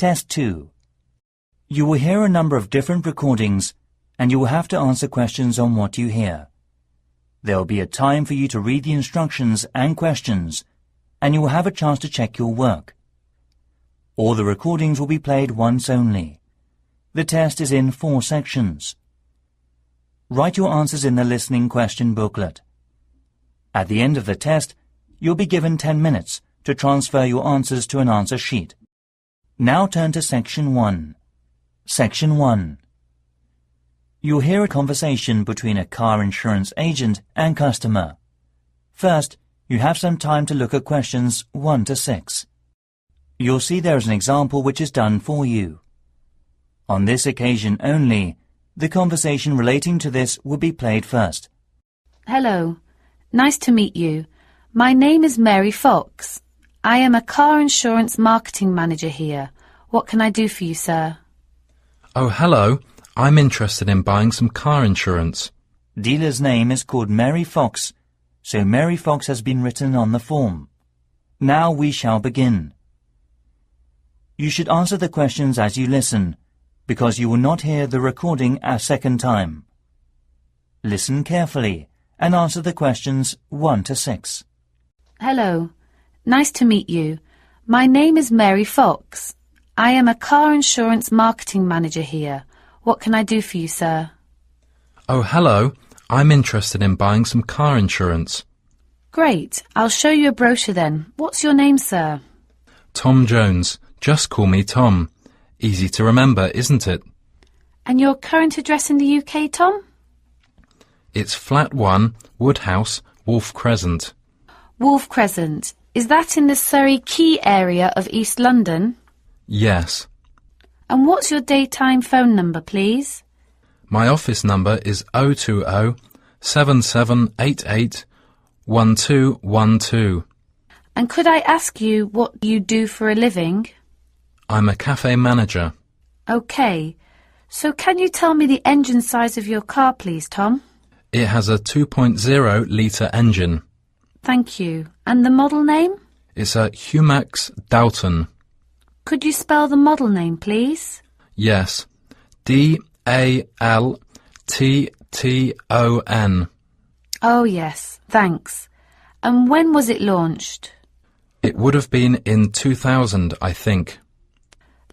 Test 2. You will hear a number of different recordings and you will have to answer questions on what you hear. There will be a time for you to read the instructions and questions, and you will have a chance to check your work. All the recordings will be played once only. The test is in 4 sections. Write your answers in the listening question booklet. At the end of the test, you'll be given 10 minutes to transfer your answers to an answer sheet. Now turn to Section 1. Section 1. You'll hear a conversation between a car insurance agent and customer. First, you have some time to look at questions 1 to 6. You'll see there is an example which is done for you. On this occasion only, the conversation relating to this will be played first. Hello. Nice to meet you. My name is Mary Fox. I am a car insurance marketing manager here. What can I do for you, sir? Oh, hello. I'm interested in buying some car insurance. Dealer's name is called Mary Fox, so Mary Fox has been written on the form. Now we shall begin. You should answer the questions as you listen, because you will not hear the recording a second time. Listen carefully and answer the questions 1 to 6. Hello. Nice to meet you. My name is Mary Fox. I am a car insurance marketing manager here. What can I do for you, sir? Oh, hello. I'm interested in buying some car insurance. Great. I'll show you a brochure then. What's your name, sir? Tom Jones. Just call me Tom. Easy to remember, isn't it? And your current address in the UK, Tom? It's Flat 1, Woodhouse, Wolf Crescent. Wolf Crescent. Is that in the Surrey Quay area of East London? Yes. And what's your daytime phone number, please? My office number is 020 7788 1212. And could I ask you what you do for a living? I'm a cafe manager. OK. So can you tell me the engine size of your car, please, Tom? It has a 2.0 litre engine. Thank you. And the model name? It's a Humax Daltton. Could you spell the model name, please? Yes. D-A-L-T-T-O-N. Oh, yes. Thanks. And when was it launched? It would have been in 2000, I think.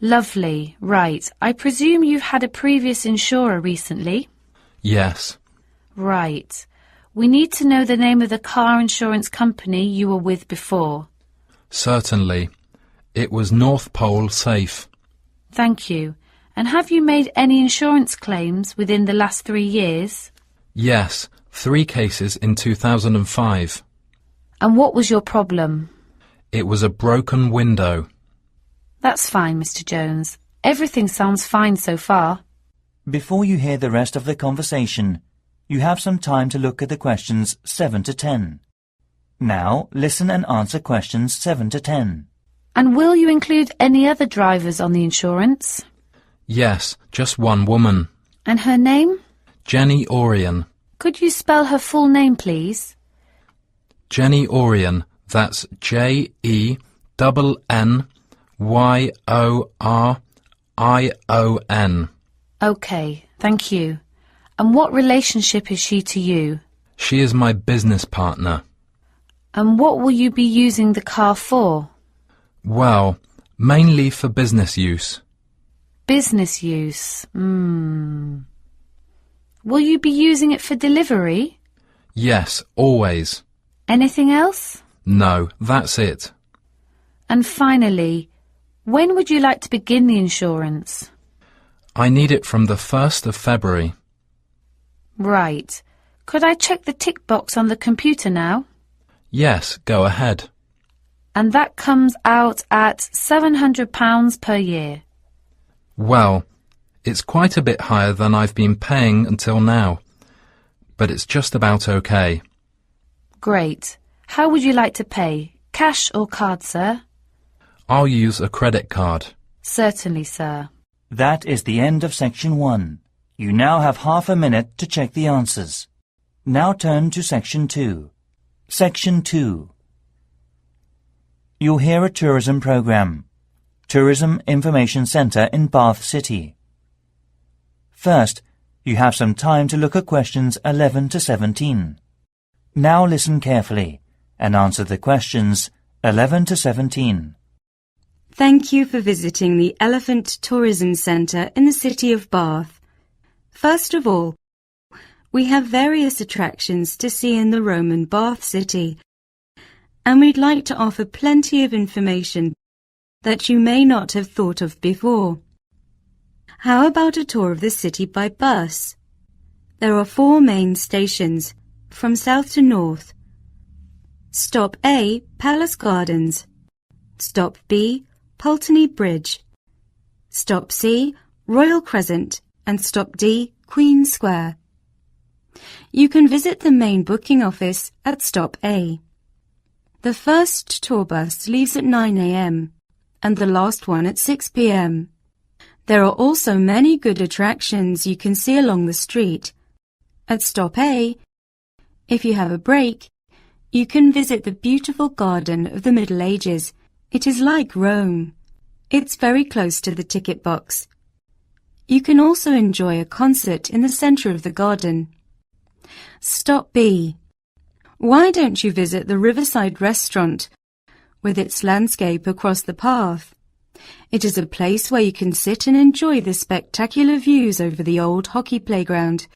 Lovely. Right. I presume you've had a previous insurer recently? Yes. Right. We need to know the name of the car insurance company you were with before. Certainly. It was North Pole Safe. Thank you. And have you made any insurance claims within the last 3 years? Yes, 3 cases in 2005. And what was your problem? It was a broken window. That's fine, Mr. Jones. Everything sounds fine so far. Before you hear the rest of the conversation, you have some time to look at the questions 7 to 10. Now, listen and answer questions 7 to 10. And will you include any other drivers on the insurance? Yes, just one woman. And her name? Jenny Orion. Could you spell her full name, please? Jenny Orion. That's Jennyorion. OK, thank you. And what relationship is she to you? She is my business partner. And what will you be using the car for? Well, mainly for business use. Business use. Will you be using it for delivery? Yes, always. Anything else? No, that's it. And finally, when would you like to begin the insurance? I need it from the 1st of February. Right. Could I check the tick box on the computer now? Yes, go ahead. And that comes out at £700 per year. Well, it's quite a bit higher than I've been paying until now, but it's just about okay. Great. How would you like to pay? Cash or card, sir? I'll use a credit card. Certainly, sir. That is the end of Section 1. You now have half a minute to check the answers. Now turn to Section 2. Section 2. You'll hear a tourism program. Tourism Information Centre in Bath City. First, you have some time to look at questions 11 to 17. Now listen carefully and answer the questions 11 to 17. Thank you for visiting the Elephant Tourism Centre in the city of Bath. First of all, we have various attractions to see in the Roman Bath city, and we'd like to offer plenty of information that you may not have thought of before. How about a tour of the city by bus? There are 4 main stations, from south to north. Stop A, Palace Gardens. Stop B, Pulteney Bridge. Stop C, Royal Crescent, and Stop D, Queen Square. You can visit the main booking office at Stop A. The first tour bus leaves at 9 a.m. and the last one at 6 p.m. There are also many good attractions you can see along the street. At Stop A, if you have a break, you can visit the beautiful garden of the Middle Ages. It is like Rome. It's very close to the ticket box. You can also enjoy a concert in the centre of the garden. Stop B. Why don't you visit the Riverside Restaurant with its landscape across the path? It is a place where you can sit and enjoy the spectacular views over the old hockey playground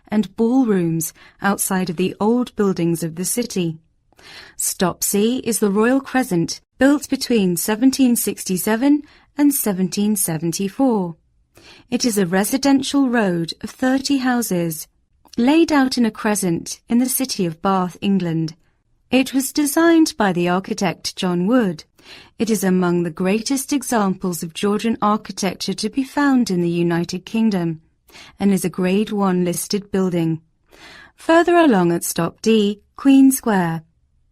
and ballrooms outside of the old buildings of the city. Stop C is the Royal Crescent, built between 1767 and 1774. It is a residential road of 30 houses, laid out in a crescent in the city of Bath, England. It was designed by the architect John Wood. It is among the greatest examples of Georgian architecture to be found in the United Kingdom, and is a Grade 1 listed building. Further along at Stop D, Queen Square.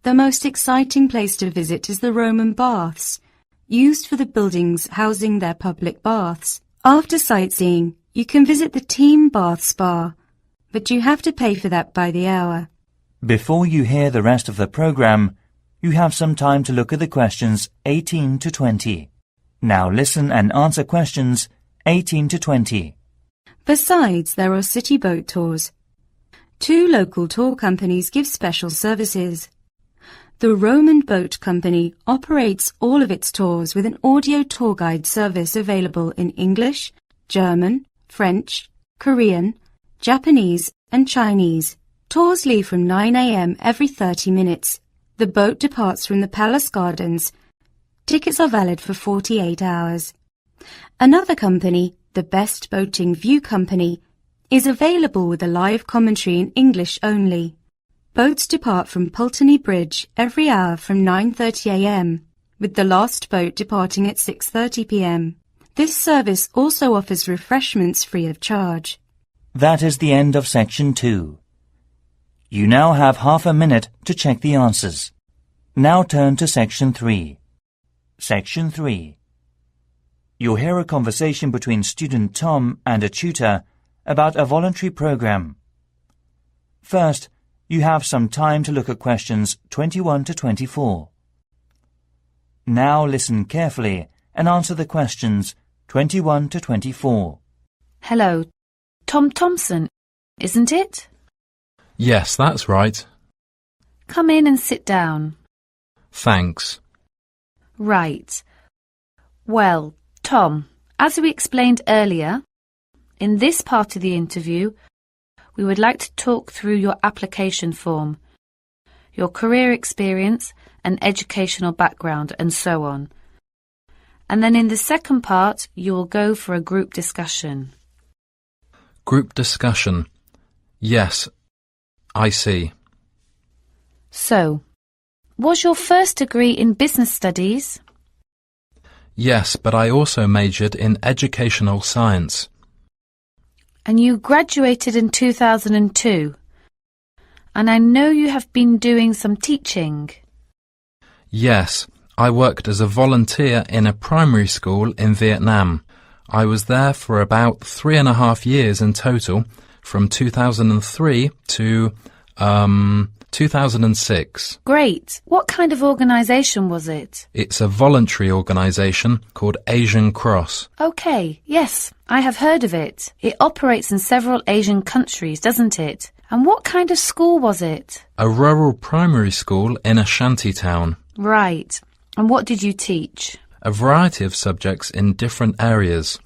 The most exciting place to visit is the Roman baths, used for the buildings housing their public baths. After sightseeing, you can visit the Team Bath Spa, but you have to pay for that by the hour. Before you hear the rest of the program, you have some time to look at the questions 18 to 20. Now listen and answer questions 18 to 20. Besides, there are city boat tours. 2 local tour companies give special services. The Roman Boat Company operates all of its tours with an audio tour guide service available in English, German, French, Korean, Japanese and Chinese. Tours leave from 9 a.m. every 30 minutes. The boat departs from the Palace Gardens. Tickets are valid for 48 hours. Another company, the Best Boating View Company, is available with a live commentary in English only. Boats depart from Pulteney Bridge every hour from 9:30 a.m., with the last boat departing at 6:30 p.m. This service also offers refreshments free of charge. That is the end of section 2. You now have half a minute to check the answers. Now turn to section 3. Section 3. You'll hear a conversation between student Tom and a tutor about a voluntary program. First, you have some time to look at questions 21 to 24. Now listen carefully and answer the questions 21 to 24. Hello, Tom Thompson, isn't it? Yes, that's right. Come in and sit down. Thanks. Right. Well, Tom, as we explained earlier, in this part of the interview, we would like to talk through your application form, your career experience and educational background, and so on. And then in the second part, you will go for a group discussion. Group discussion. Yes, I see. So, was your first degree in business studies? Yes, but I also majored in educational science. And you graduated in 2002. And I know you have been doing some teaching. Yes, I worked as a volunteer in a primary school in Vietnam. I was there for about 3.5 years in total, from 2003 to 2006. Great. What kind of organisation was it? It's a voluntary organisation called Asian Cross. Okay, yes, I have heard of it. It operates in several Asian countries, doesn't it? And what kind of school was it? A rural primary school in a shanty town. Right. And what did you teach? A variety of subjects in different areas.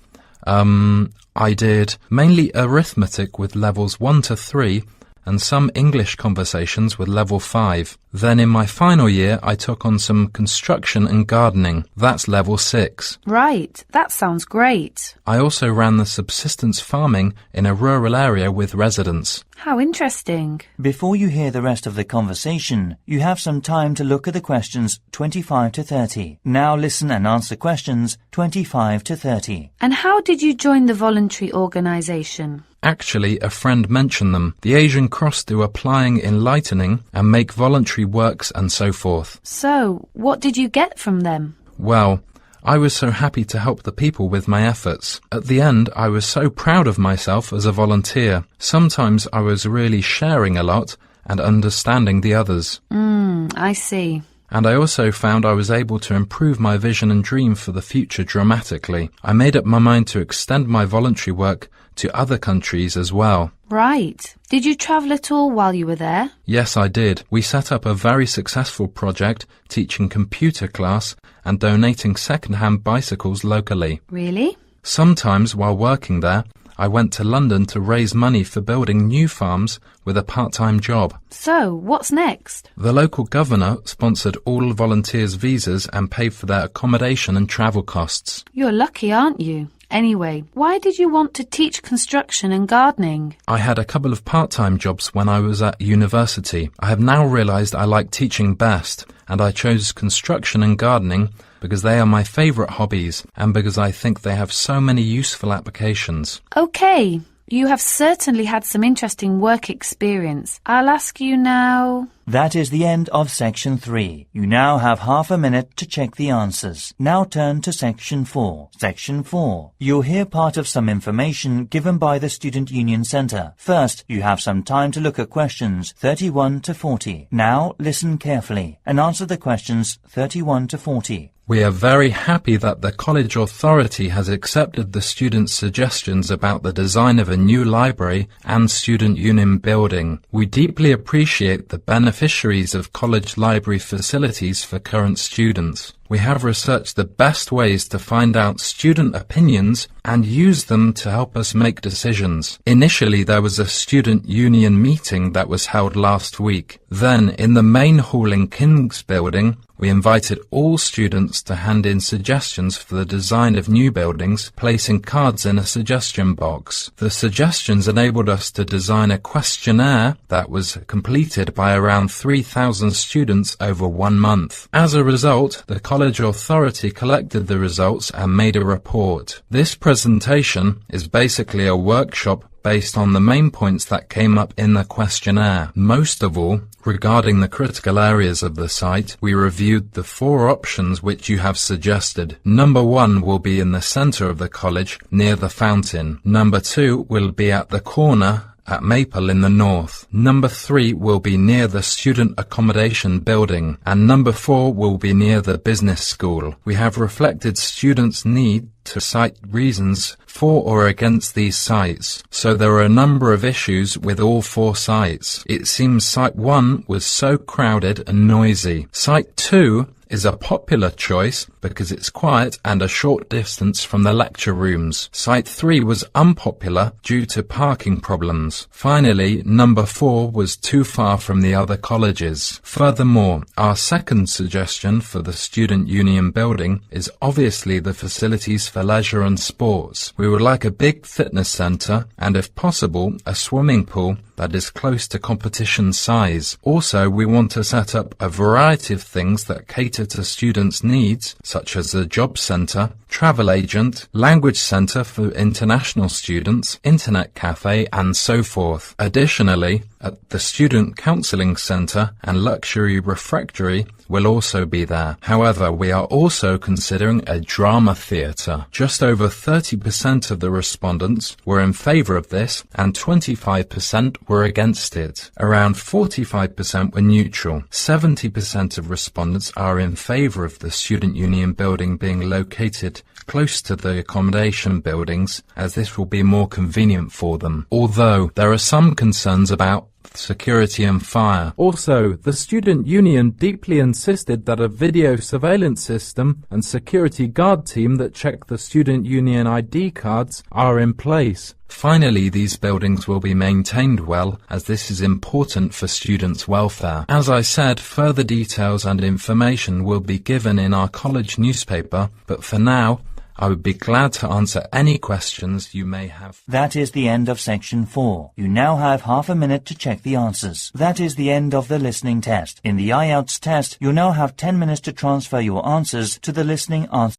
I did mainly arithmetic with levels 1 to 3 and some English conversations with level 5. Then in my final year I took on some construction and gardening. That's level 6. Right, that sounds great. I also ran the subsistence farming in a rural area with residents. How interesting. Before you hear the rest of the conversation, you have some time to look at the questions 25 to 30. Now listen and answer questions 25 to 30. And how did you join the voluntary organisation? Actually, a friend mentioned them. The Asian Cross do applying enlightening and make voluntary works and so forth. So, what did you get from them? Well, I was so happy to help the people with my efforts. At the end, I was so proud of myself as a volunteer. Sometimes I was really sharing a lot and understanding the others. I see. And I also found I was able to improve my vision and dream for the future dramatically. I made up my mind to extend my voluntary work to other countries as well. Right. Did you travel at all while you were there? Yes, I did. We set up a very successful project teaching computer class and donating second-hand bicycles locally. Really? Sometimes while working there, I went to London to raise money for building new farms with a part-time job. So, what's next? The local governor sponsored all volunteers' visas and paid for their accommodation and travel costs. You're lucky, aren't you? Anyway, why did you want to teach construction and gardening? I had a couple of part-time jobs when I was at university. I have now realised I like teaching best, and I chose construction and gardening because they are my favourite hobbies and because I think they have so many useful applications. Okay, you have certainly had some interesting work experience. I'll ask you now... That is the end of section 3. You now have half a minute to check the answers. Now turn to section 4. Section 4. You'll hear part of some information given by the Student Union Centre. First, you have some time to look at questions 31 to 40. Now listen carefully and answer the questions 31 to 40. We are very happy that the college authority has accepted the students' suggestions about the design of a new library and student union building. We deeply appreciate the beneficiaries of college library facilities for current students. We have researched the best ways to find out student opinions and use them to help us make decisions. Initially, there was a student union meeting that was held last week. Then, in the main hall in King's Building, we invited all students to hand in suggestions for the design of new buildings, placing cards in a suggestion box. The suggestions enabled us to design a questionnaire that was completed by around 3,000 students over 1 month. As a result, the college authority collected the results and made a report. This presentation is basically a workshop based on the main points that came up in the questionnaire. Most of all, regarding the critical areas of the site, we reviewed the 4 options which you have suggested. Number 1 will be in the centre of the college, near the fountain. Number 2 will be at the corner at Maple in the north. Number 3 will be near the student accommodation building, and number 4 will be near the business school. We have reflected students' need to cite reasons for or against these sites, so there are a number of issues with all 4 sites. It seems site 1 was so crowded and noisy. Site 2 is a popular choice because it's quiet and a short distance from the lecture rooms. Site 3 was unpopular due to parking problems. Finally, number 4 was too far from the other colleges. Furthermore, our second suggestion for the Student Union building is obviously the facilities for leisure and sports. We would like a big fitness centre and, if possible, a swimming pool that is close to competition size. Also, we want to set up a variety of things that cater to students' needs, such as a job centre travel agent, language centre for international students, internet cafe, and so forth. Additionally, at the Student Counselling Centre and Luxury Refectory will also be there. However, we are also considering a drama theatre. Just over 30% of the respondents were in favour of this and 25% were against it. Around 45% were neutral. 70% of respondents are in favour of the Student Union building being located close to the accommodation buildings, as this will be more convenient for them, although there are some concerns about security and fire. Also, the student union deeply insisted that a video surveillance system and security guard team that check the student union ID cards are in place. Finally, these buildings will be maintained well, as this is important for students' welfare. As I said, further details and information will be given in our college newspaper, but for now, I would be glad to answer any questions you may have. That is the end of section 4. You now have half a minute to check the answers. That is the end of the listening test. In the Ielts test, you now have 10 minutes to transfer your answers to the listening answer.